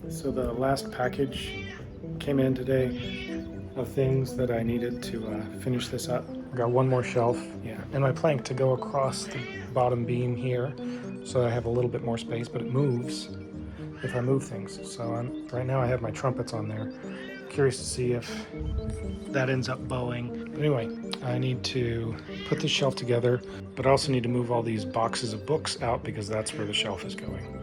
So the last package came in today of things that I needed to finish this up. I got one more shelf, yeah, and my plank to go across the bottom beam here, so I have a little bit more space, but it moves if I move things. So right now I have my trumpets on there. Curious to see if that ends up bowing. But anyway, I need to put this shelf together, but I also need to move all these boxes of books out because that's where the shelf is going.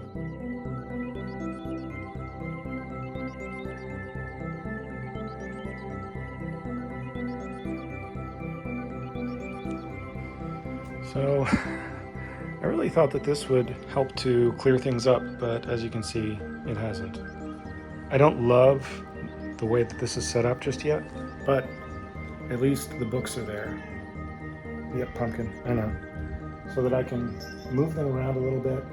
So I really thought that this would help to clear things up, but as you can see, it hasn't. I don't love the way that this is set up just yet, but at least the books are there. Yep, pumpkin, I know. So that I can move them around a little bit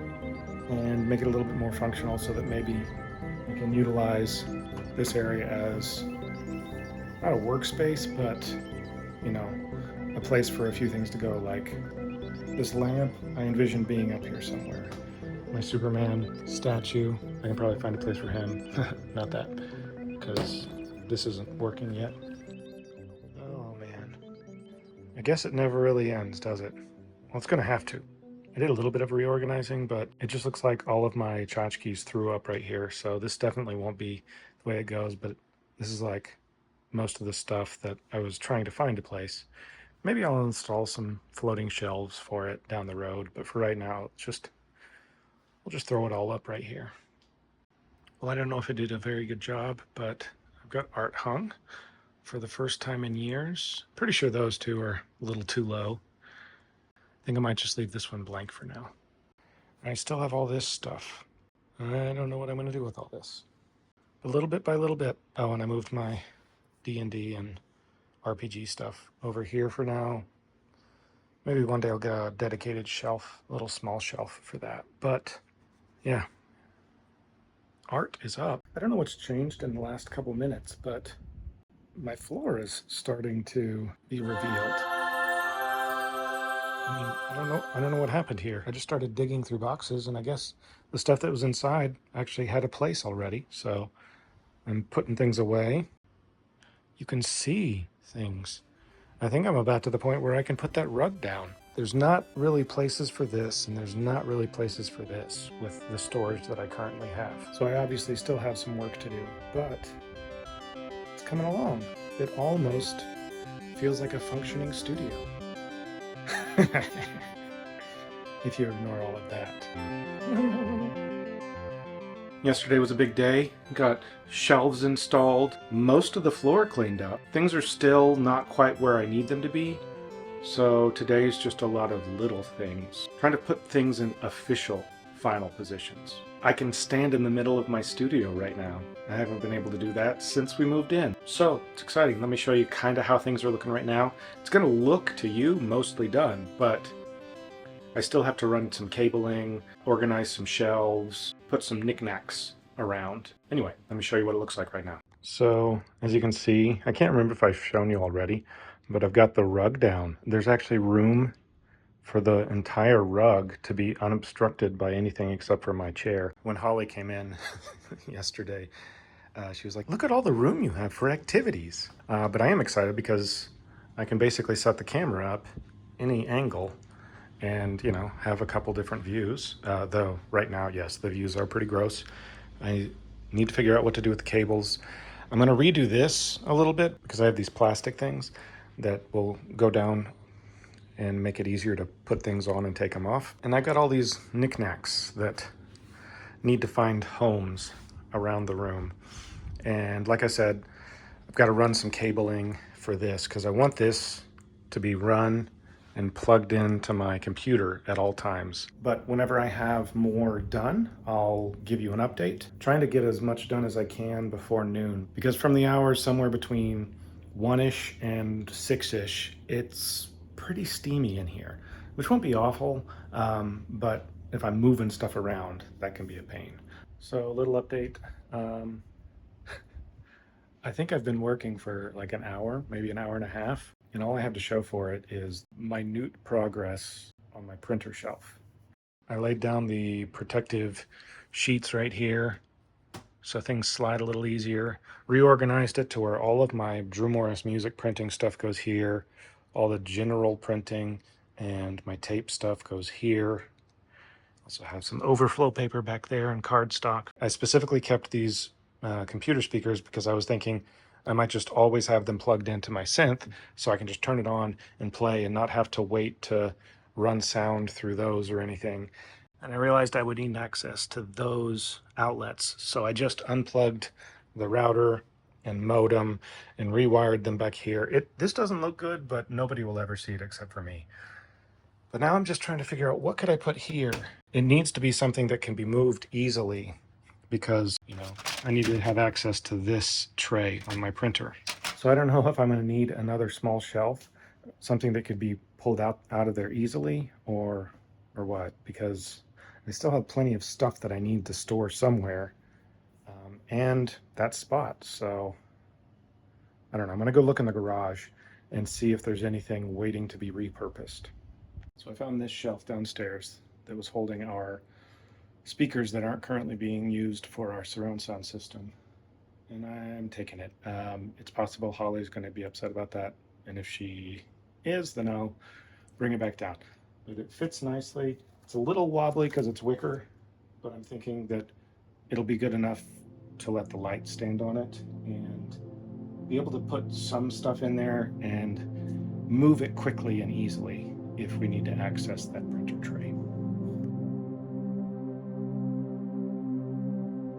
and make it a little bit more functional so that maybe I can utilize this area as not a workspace, but you know, a place for a few things to go, like this lamp I envision being up here somewhere. My Superman statue, I can probably find a place for him. Not that, because this isn't working yet. Oh man. I guess it never really ends, does it? Well, it's gonna have to. I did a little bit of reorganizing, but it just looks like all of my tchotchkes threw up right here. So this definitely won't be the way it goes, but this is like most of the stuff that I was trying to find a place. Maybe I'll install some floating shelves for it down the road, but for right now, we'll just throw it all up right here. Well, I don't know if I did a very good job, but I've got art hung for the first time in years. Pretty sure those two are a little too low. I think I might just leave this one blank for now. I still have all this stuff. I don't know what I'm going to do with all this. A little bit by little bit. Oh, and I moved my D&D and RPG stuff over here for now. Maybe one day I'll get a dedicated shelf, a little small shelf for that. But yeah, art is up. I don't know what's changed in the last couple minutes, but my floor is starting to be revealed. I mean, I don't know what happened here. I just started digging through boxes, and I guess the stuff that was inside actually had a place already. So I'm putting things away. You can see things. I think I'm about to the point where I can put that rug down. There's not really places for this, and there's not really places for this with the storage that I currently have. So I obviously still have some work to do, but it's coming along. It almost feels like a functioning studio. If you ignore all of that. Yesterday was a big day. Got shelves installed, most of the floor cleaned up. Things are still not quite where I need them to be, so today's just a lot of little things. Trying to put things in official final positions. I can stand in the middle of my studio right now. I haven't been able to do that since we moved in. So it's exciting. Let me show you kind of how things are looking right now. It's going to look to you mostly done, but I still have to run some cabling, organize some shelves, put some knickknacks around. Anyway, let me show you what it looks like right now. So as you can see, I can't remember if I've shown you already, but I've got the rug down. There's actually room for the entire rug to be unobstructed by anything except for my chair. When Holly came in yesterday, she was like, look at all the room you have for activities. But I am excited because I can basically set the camera up any angle and, you know, have a couple different views. Though right now, yes, the views are pretty gross. I need to figure out what to do with the cables. I'm going to redo this a little bit because I have these plastic things that will go down and make it easier to put things on and take them off. And I got all these knickknacks that need to find homes around the room. And like I said, I've got to run some cabling for this because I want this to be run and plugged into my computer at all times. But whenever I have more done, I'll give you an update. Trying to get as much done as I can before noon, because from the hours somewhere between 1-ish and 6-ish, it's pretty steamy in here, which won't be awful, but if I'm moving stuff around, that can be a pain. So a little update. I think I've been working for like an hour, maybe an hour and a half, and all I have to show for it is minute progress on my printer shelf. I laid down the protective sheets right here so things slide a little easier. Reorganized it to where all of my Drew Morris music printing stuff goes here. All the general printing and my tape stuff goes here. Also have some overflow paper back there and cardstock. I specifically kept these computer speakers because I was thinking I might just always have them plugged into my synth so I can just turn it on and play and not have to wait to run sound through those or anything. And I realized I would need access to those outlets. So I just unplugged the router and modem and rewired them back here. This doesn't look good, but nobody will ever see it except for me. But now I'm just trying to figure out what could I put here. It needs to be something that can be moved easily because, I need to have access to this tray on my printer. So I don't know if I'm going to need another small shelf, something that could be pulled out of there easily or what, because I still have plenty of stuff that I need to store somewhere, and that spot. So I don't know. I'm going to go look in the garage and see if there's anything waiting to be repurposed. So I found this shelf downstairs that was holding our speakers that aren't currently being used for our surround sound system, and I'm taking it. It's possible Holly's going to be upset about that, and if she is, then I'll bring it back down. But it fits nicely. It's a little wobbly because it's wicker, but I'm thinking that it'll be good enough to let the light stand on it and be able to put some stuff in there and move it quickly and easily if we need to access that printer tray.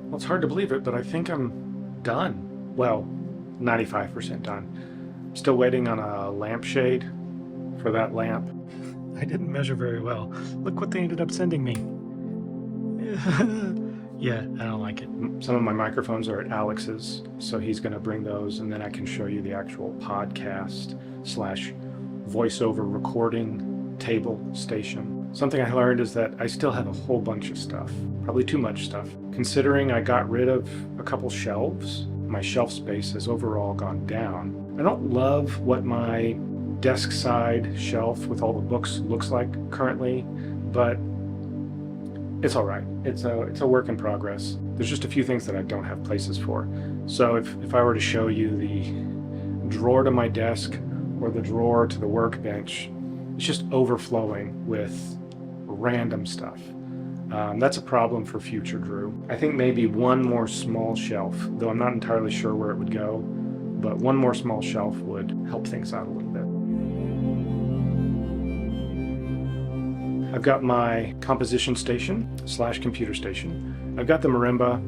Well, it's hard to believe it, but I think I'm done. Well, 95% done. Still waiting on a lampshade for that lamp. I didn't measure very well. Look what they ended up sending me. Yeah, I don't like it. Some of my microphones are at Alex's, so he's going to bring those, and then I can show you the actual podcast / voiceover recording table station. Something I learned is that I still have a whole bunch of stuff, probably too much stuff. Considering I got rid of a couple shelves, my shelf space has overall gone down. I don't love what my desk side shelf with all the books looks like currently, but it's all right. It's a work in progress. There's just a few things that I don't have places for. So if I were to show you the drawer to my desk or the drawer to the workbench, it's just overflowing with random stuff. That's a problem for future Drew. I think maybe one more small shelf, though I'm not entirely sure where it would go, but one more small shelf would help things out a little bit. I've got my composition station / computer station. I've got the marimba,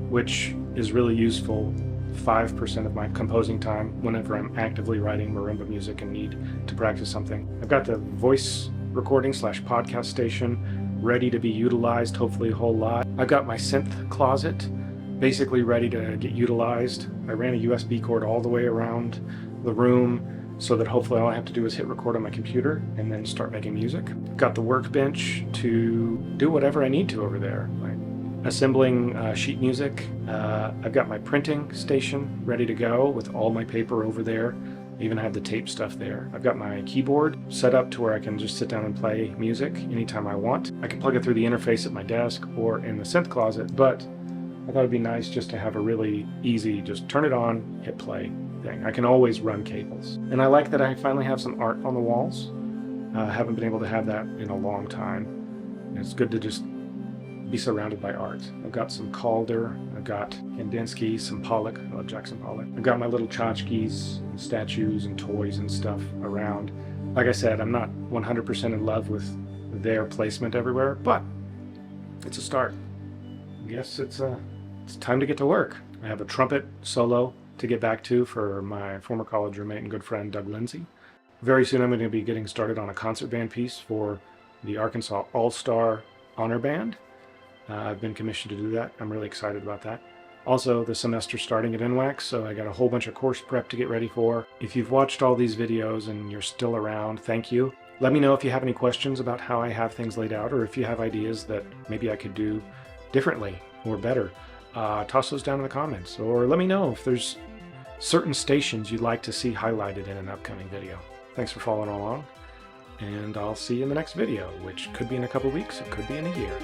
which is really useful 5% of my composing time whenever I'm actively writing marimba music and need to practice something. I've got the voice recording / podcast station ready to be utilized, hopefully a whole lot. I've got my synth closet basically ready to get utilized. I ran a USB cord all the way around the room so that hopefully all I have to do is hit record on my computer and then start making music. I've got the workbench to do whatever I need to over there, like assembling sheet music. I've got my printing station ready to go with all my paper over there. I even have the tape stuff there. I've got my keyboard set up to where I can just sit down and play music anytime I want. I can plug it through the interface at my desk or in the synth closet, but I thought it'd be nice just to have a really easy, just turn it on, hit play thing. I can always run cables. And I like that I finally have some art on the walls. I haven't been able to have that in a long time. And it's good to just be surrounded by art. I've got some Calder, I've got Kandinsky, some Pollock. I love Jackson Pollock. I've got my little tchotchkes and statues and toys and stuff around. Like I said, I'm not 100% in love with their placement everywhere, but it's a start. I guess it's time to get to work. I have a trumpet solo to get back to for my former college roommate and good friend Doug Lindsay. Very soon I'm going to be getting started on a concert band piece for the Arkansas All-Star Honor Band. I've been commissioned to do that. I'm really excited about that. Also, the semester's starting at NWAC, so I got a whole bunch of course prep to get ready for. If you've watched all these videos and you're still around, thank you. Let me know if you have any questions about how I have things laid out, or if you have ideas that maybe I could do differently or better. Toss those down in the comments, or let me know if there's certain stations you'd like to see highlighted in an upcoming video. Thanks for following along, and I'll see you in the next video, which could be in a couple weeks, it could be in a year.